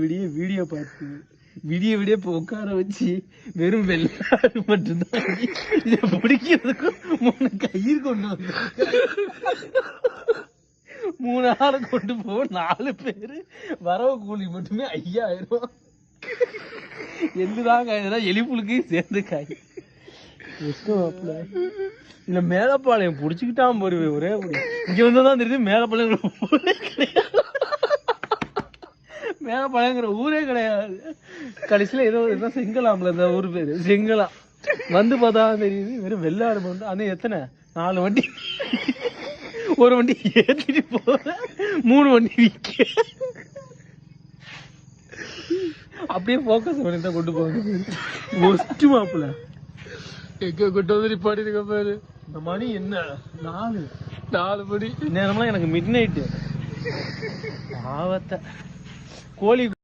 விடிய வீடியோ பார்த்து விடிய இப்போ உட்கார வச்சு வெறும் வெள்ளாடு மட்டும்தான் இதை பிடிக்கிறதுக்கும் 3 கயிறு கொண்டு வந்து 3 ஆளை கொண்டு போ 4 பேரு வரவு கூலி மட்டுமே 5000. எந்துதான் காய்னா எலிப்புழுக்கு சேர்ந்து காய் இல்ல மேலப்பாளையம் புடிச்சுக்கிட்டான் போருவே ஒரே இங்க வந்துதான் தெரியுது மேலப்பாளையம் ஊரே கிடையாது. மேலப்பாளையங்கிற ஊரே கிடையாது. கடைசியில ஏதோ செங்கலாம்ல இந்த ஊர் பேரு செங்கலாம் வந்து பார்த்தா தெரியுது வெறும் வெள்ளாடு மட்டும். அது எத்தனை 4 வண்டி, ஒரு வண்டி ஏத்திட்டு போற 3 வண்டி விற்க அப்படியே போக்கஸ் பண்ணி தான் கொண்டு போவாங்க. ஒஸ்ட் மாப்பிள்ள எங்க கொண்டு வந்து நிப்பாடி இருக்க பாரு. இந்த மணி என்ன 4 மணி நேரம்லாம் எனக்கு மிட் நைட்டு ஆவத்தை கோழி